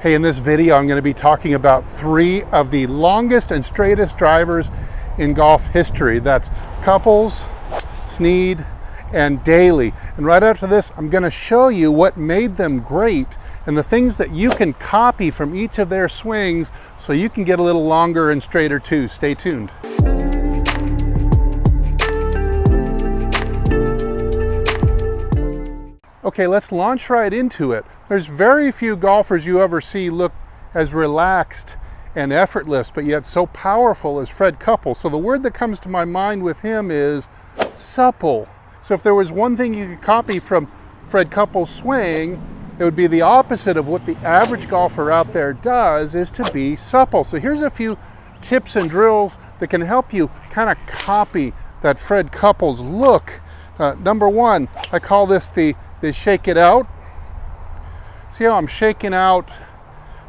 Hey, in this video, I'm going to be talking about 3 of the longest and straightest drivers in golf history. That's Couples, Snead, and Daly. And right after this, I'm going to show you what made them great and the things that you can copy from each of their swings so you can get a little longer and straighter too. Stay tuned. Okay, let's launch right into it. There's very few golfers you ever see look as relaxed and effortless, but yet so powerful as Fred Couples. So the word that comes to my mind with him is supple. So if there was one thing you could copy from Fred Couples' swing, it would be the opposite of what the average golfer out there does, is to be supple. So here's a few tips and drills that can help you kind of copy that Fred Couples look. Number 1, I call this the shake it out. See how I'm shaking out?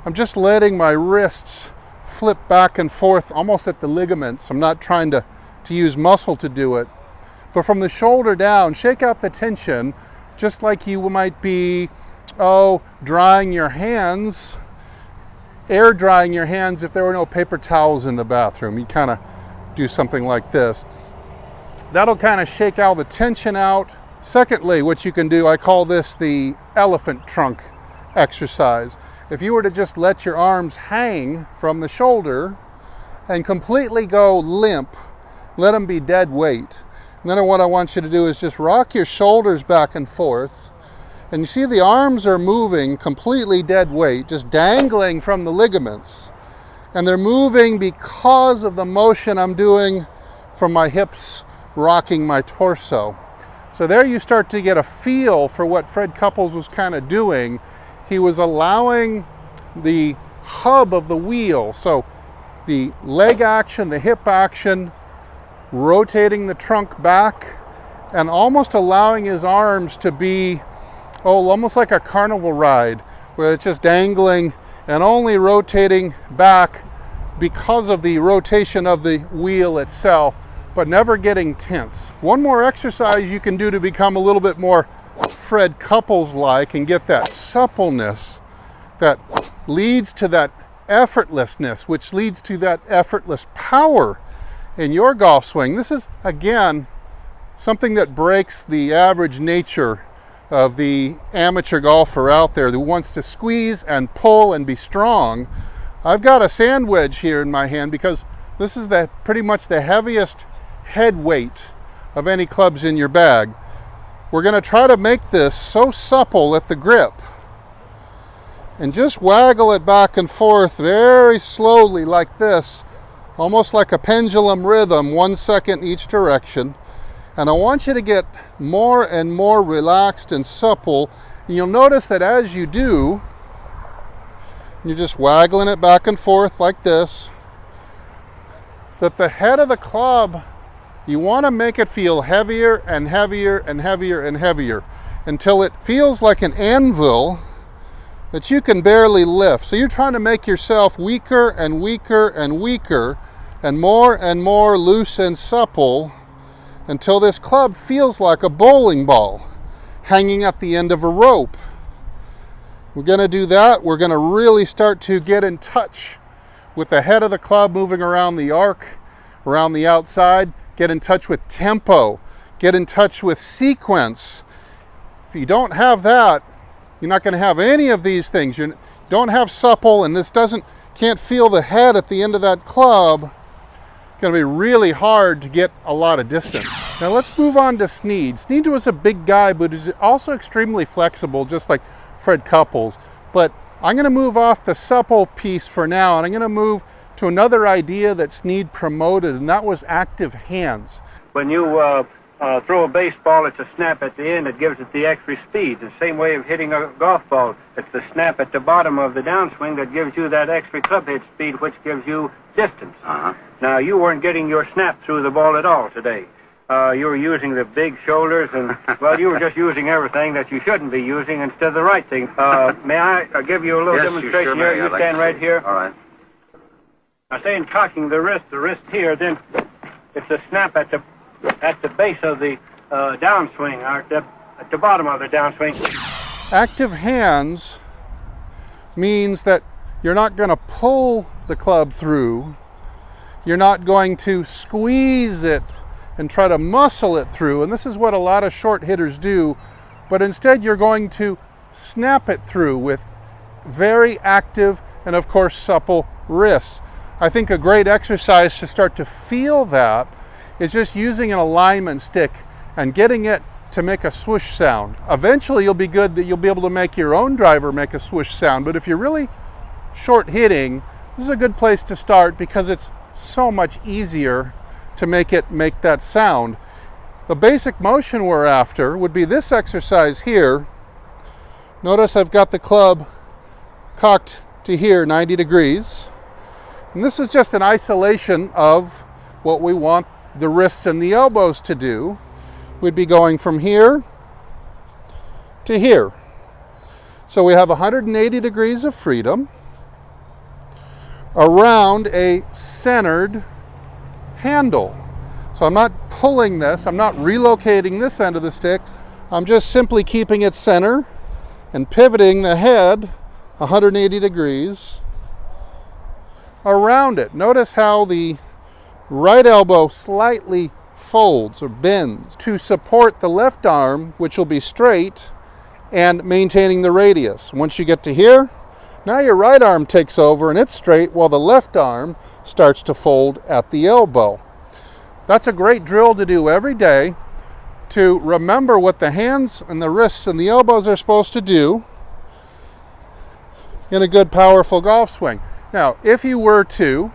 I'm just letting my wrists flip back and forth almost at the ligaments. I'm not trying to use muscle to do it. But from the shoulder down, shake out the tension just like you might be, drying your hands, air drying your hands if there were no paper towels in the bathroom. You kind of do something like this. That'll kind of shake all the tension out. Secondly, what you can do, I call this the elephant trunk exercise. If you were to just let your arms hang from the shoulder and completely go limp, let them be dead weight. And then what I want you to do is just rock your shoulders back and forth. And you see the arms are moving completely dead weight, just dangling from the ligaments. And they're moving because of the motion I'm doing from my hips rocking my torso. So there you start to get a feel for what Fred Couples was kind of doing. He was allowing the hub of the wheel, so the leg action, the hip action, rotating the trunk back, and almost allowing his arms to be, almost like a carnival ride, where it's just dangling and only rotating back because of the rotation of the wheel itself, but never getting tense. One more exercise you can do to become a little bit more Fred Couples-like and get that suppleness that leads to that effortlessness, which leads to that effortless power in your golf swing. This is, again, something that breaks the average nature of the amateur golfer out there who wants to squeeze and pull and be strong. I've got a sand wedge here in my hand because this is pretty much the heaviest head weight of any clubs in your bag. We're going to try to make this so supple at the grip and just waggle it back and forth very slowly like this, almost like a pendulum rhythm, 1 second each direction. And I want you to get more and more relaxed and supple. And you'll notice that as you do, you're just waggling it back and forth like this, that the head of the club, you want to make it feel heavier and heavier and heavier and heavier until it feels like an anvil that you can barely lift. So you're trying to make yourself weaker and weaker and weaker and more loose and supple until this club feels like a bowling ball hanging at the end of a rope. We're going to do that. We're going to really start to get in touch with the head of the club moving around the arc, around the outside. Get in touch with tempo, get in touch with sequence. If you don't have that, you're not going to have any of these things. You don't have supple, and this can't feel the head at the end of that club. It's going to be really hard to get a lot of distance. Now let's move on to Snead. Snead was a big guy, but is also extremely flexible, just like Fred Couples. But I'm going to move off the supple piece for now, and I'm going to move to another idea that Snead promoted, and that was active hands. When you throw a baseball, it's a snap at the end that gives it the extra speed. The same way of hitting a golf ball, it's the snap at the bottom of the downswing that gives you that extra clubhead speed, which gives you distance. Now, you weren't getting your snap through the ball at all today. You were using the big shoulders, and, well, you were just using everything that you shouldn't be using instead of the right thing. May I give you a little demonstration here? You stand right here. All right. Now, saying cocking the wrist here, then it's a snap at the base of the downswing, or at the bottom of the downswing. Active hands means that you're not going to pull the club through. You're not going to squeeze it and try to muscle it through. And this is what a lot of short hitters do. But instead, you're going to snap it through with very active and, of course, supple wrists. I think a great exercise to start to feel that is just using an alignment stick and getting it to make a swoosh sound. Eventually, you'll be good that you'll be able to make your own driver make a swoosh sound. But if you're really short hitting, this is a good place to start because it's so much easier to make it make that sound. The basic motion we're after would be this exercise here. Notice I've got the club cocked to here, 90 degrees. And this is just an isolation of what we want the wrists and the elbows to do. We'd be going from here to here. So we have 180 degrees of freedom around a centered handle. So I'm not pulling this, I'm not relocating this end of the stick, I'm just simply keeping it center and pivoting the head 180 degrees around it. Notice how the right elbow slightly folds or bends to support the left arm, which will be straight and maintaining the radius. Once you get to here, now your right arm takes over and it's straight while the left arm starts to fold at the elbow. That's a great drill to do every day to remember what the hands and the wrists and the elbows are supposed to do in a good, powerful golf swing. Now, if you were to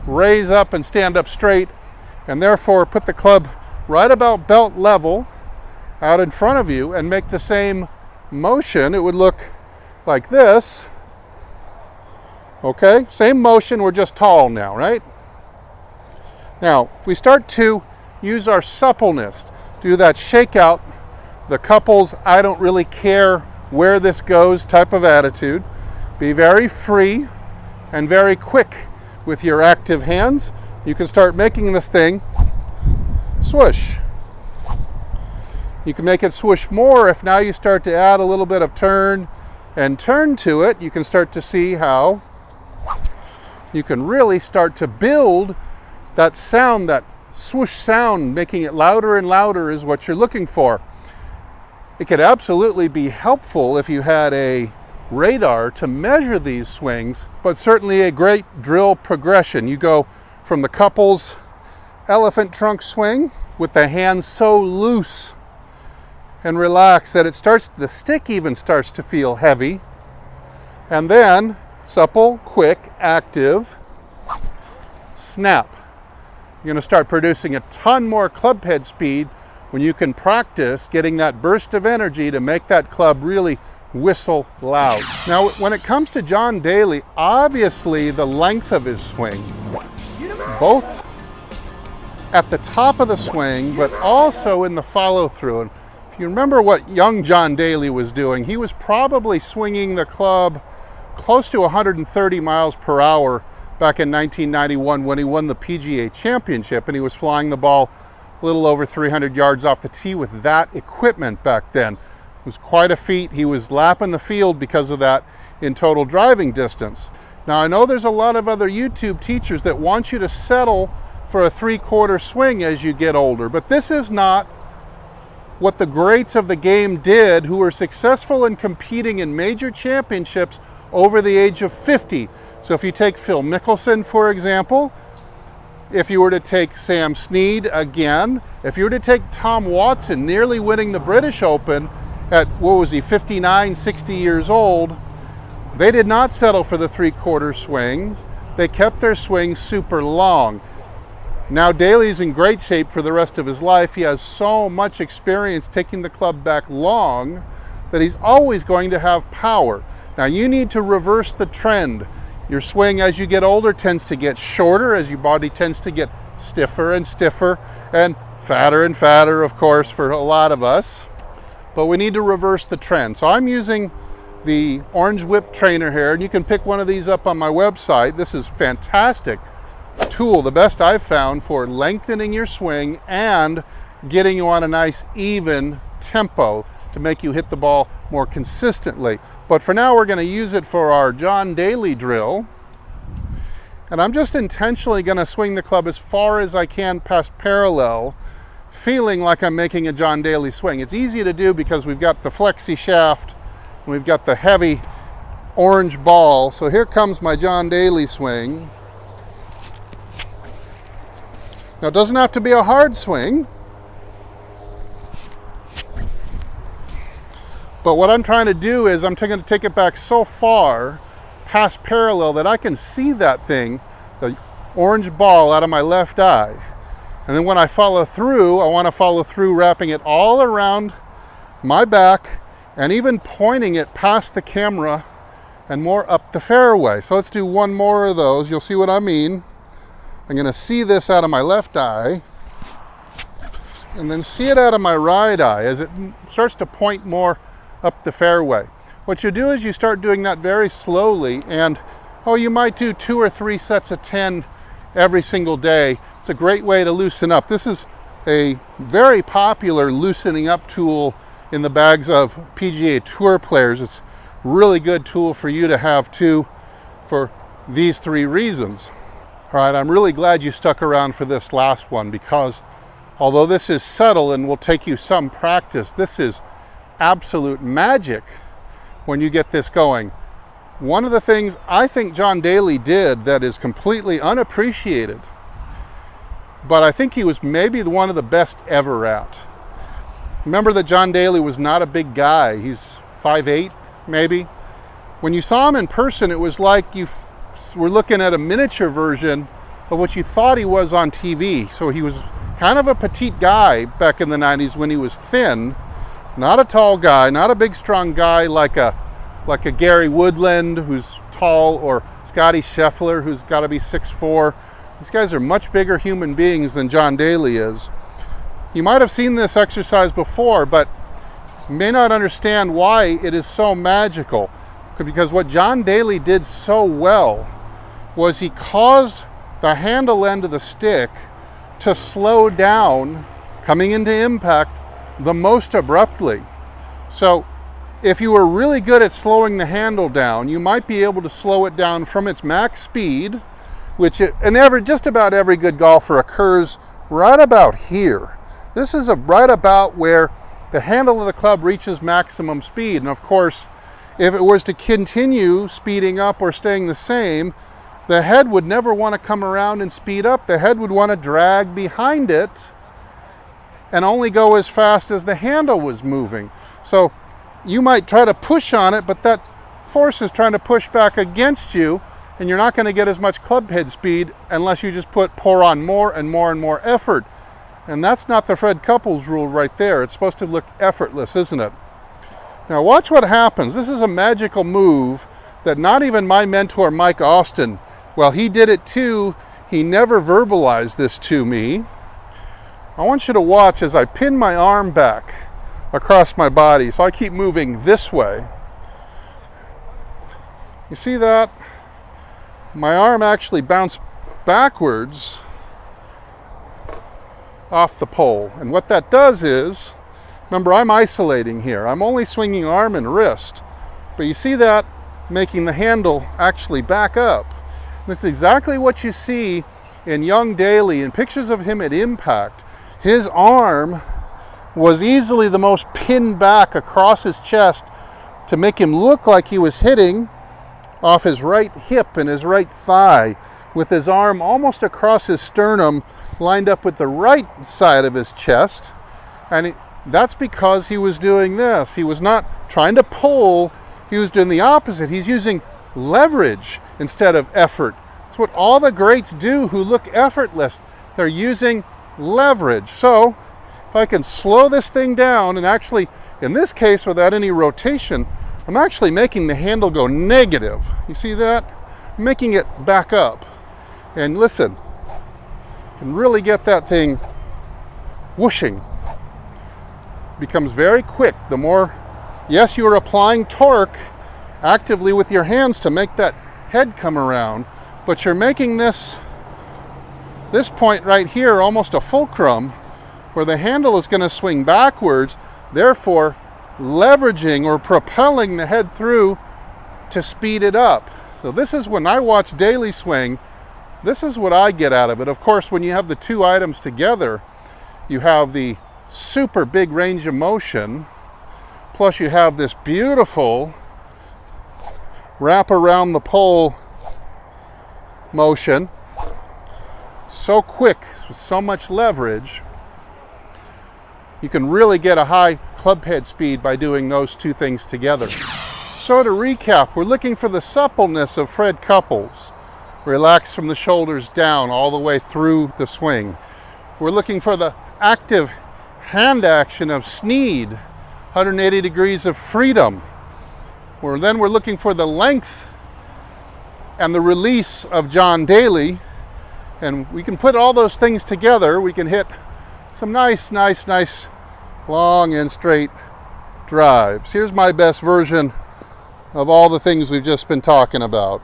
raise up and stand up straight and therefore put the club right about belt level out in front of you and make the same motion, it would look like this. Okay, same motion, we're just tall now, right? Now, if we start to use our suppleness, do that shakeout, the couples, I don't really care where this goes type of attitude, be very free and very quick with your active hands, you can start making this thing swoosh. You can make it swoosh more if now you start to add a little bit of turn and turn to it. You can start to see how you can really start to build that sound, that swoosh sound, making it louder and louder is what you're looking for. It could absolutely be helpful if you had a radar to measure these swings, but certainly a great drill progression. You go from the couples elephant trunk swing with the hands so loose and relaxed that it starts, the stick even starts to feel heavy, and then supple, quick, active, snap. You're going to start producing a ton more club head speed when you can practice getting that burst of energy to make that club really whistle loud. Now, when it comes to John Daly, obviously the length of his swing, both at the top of the swing, but also in the follow through. And if you remember what young John Daly was doing, he was probably swinging the club close to 130 miles per hour back in 1991 when he won the PGA Championship, and he was flying the ball a little over 300 yards off the tee with that equipment back then. It was quite a feat. He was lapping the field because of that in total driving distance. Now, I know there's a lot of other YouTube teachers that want you to settle for a 3/4 swing as you get older, but this is not what the greats of the game did who were successful in competing in major championships over the age of 50. So if you take Phil Mickelson, for example, if you were to take Sam Snead again, if you were to take Tom Watson nearly winning the British Open at, what was he, 59, 60 years old, they did not settle for the 3/4 swing. They kept their swing super long. Now Daly's in great shape for the rest of his life. He has so much experience taking the club back long that he's always going to have power. Now you need to reverse the trend. Your swing as you get older tends to get shorter, as your body tends to get stiffer and stiffer and fatter, of course, for a lot of us. But we need to reverse the trend. So I'm using the Orange Whip trainer here, and you can pick one of these up on my website. This is fantastic tool, the best I've found for lengthening your swing and getting you on a nice even tempo to make you hit the ball more consistently. But for now, we're going to use it for our John Daly drill. And I'm just intentionally going to swing the club as far as I can past parallel, feeling like I'm making a John Daly swing. It's easy to do because we've got the flexi shaft, and we've got the heavy orange ball. So here comes my John Daly swing. Now, it doesn't have to be a hard swing, but what I'm trying to do is I'm going to take it back so far past parallel that I can see that thing, the orange ball, out of my left eye. And then when I follow through, I want to follow through wrapping it all around my back and even pointing it past the camera and more up the fairway. So let's do one more of those. You'll see what I mean. I'm going to see this out of my left eye and then see it out of my right eye as it starts to point more up the fairway. What you do is you start doing that very slowly, and you might do 2 or 3 sets of 10 every single day. It's a great way to loosen up. This is a very popular loosening up tool in the bags of PGA Tour players. It's a really good tool for you to have too, for these 3 reasons. All right, I'm really glad you stuck around for this last one, because although this is subtle and will take you some practice, this is absolute magic when you get this going. One of the things I think John Daly did that is completely unappreciated, but I think he was maybe one of the best ever at. Remember that John Daly was not a big guy. He's 5'8", maybe. When you saw him in person, it was like you were looking at a miniature version of what you thought he was on TV. So he was kind of a petite guy back in the 90s when he was thin. Not a tall guy, not a big strong guy like a Gary Woodland, who's tall, or Scotty Scheffler, who's got to be 6'4". These guys are much bigger human beings than John Daly is. You might have seen this exercise before, but you may not understand why it is so magical. Because what John Daly did so well was he caused the handle end of the stick to slow down coming into impact the most abruptly. So if you were really good at slowing the handle down, you might be able to slow it down from its max speed, which just about every good golfer occurs right about here. This is right about where the handle of the club reaches maximum speed. And of course, if it was to continue speeding up or staying the same, the head would never want to come around and speed up. The head would want to drag behind it and only go as fast as the handle was moving. So you might try to push on it, but that force is trying to push back against you, and you're not going to get as much club head speed unless you just pour on more and more and more effort. And that's not the Fred Couples rule right there. It's supposed to look effortless, isn't it? Now watch what happens. This is a magical move that not even my mentor, Mike Austin, well, he did it too. He never verbalized this to me. I want you to watch as I pin my arm back across my body. So I keep moving this way. You see that? My arm actually bounced backwards off the pole. And what that does is, remember, I'm isolating here. I'm only swinging arm and wrist. But you see that making the handle actually back up. This is exactly what you see in young Daly in pictures of him at impact. His arm was easily the most pinned back across his chest to make him look like he was hitting off his right hip and his right thigh, with his arm almost across his sternum, lined up with the right side of his chest. And that's because he was doing this. He was not trying to pull, he was doing the opposite. He's using leverage instead of effort. That's what all the greats do who look effortless. They're using leverage. So if I can slow this thing down, and actually in this case without any rotation, I'm actually making the handle go negative. You see that? I'm making it back up. And listen, you can really get that thing whooshing. It becomes very quick. The more, yes, you are applying torque actively with your hands to make that head come around, but you're making this point right here almost a fulcrum where the handle is going to swing backwards. Therefore, leveraging or propelling the head through to speed it up. So this is when I watch daily swing, this is what I get out of it. Of course, when you have the two items together, you have the super big range of motion, plus you have this beautiful wrap around the pole motion. So quick, with so much leverage. You can really get a high club head speed by doing those two things together. So to recap, we're looking for the suppleness of Fred Couples. Relax from the shoulders down all the way through the swing. We're looking for the active hand action of Sneed, 180 degrees of freedom. Then we're looking for the length and the release of John Daly. And we can put all those things together. We can hit some nice long and straight drives. Here's my best version of all the things we've just been talking about.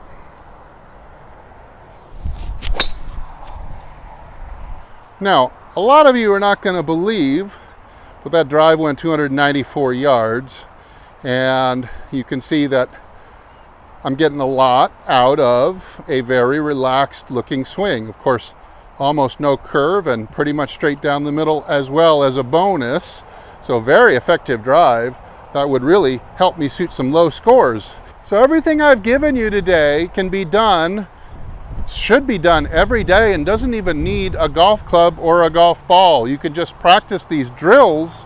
Now, a lot of you are not going to believe, but that drive went 294 yards, and you can see that I'm getting a lot out of a very relaxed looking swing. Of course, almost no curve and pretty much straight down the middle as well as a bonus. So very effective drive that would really help me shoot some low scores. So everything I've given you today can be done, should be done every day, and doesn't even need a golf club or a golf ball. You can just practice these drills,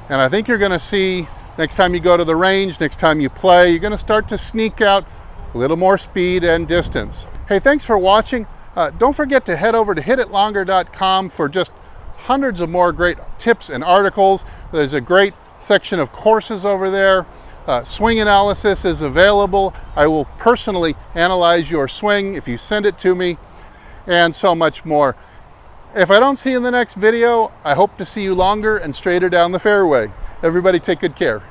and I think you're going to see next time you go to the range, next time you play, you're going to start to sneak out a little more speed and distance. Hey, thanks for watching. Don't forget to head over to hititlonger.com for just hundreds of more great tips and articles. There's a great section of courses over there. Swing analysis is available. I will personally analyze your swing if you send it to me, and so much more. If I don't see you in the next video, I hope to see you longer and straighter down the fairway. Everybody take good care.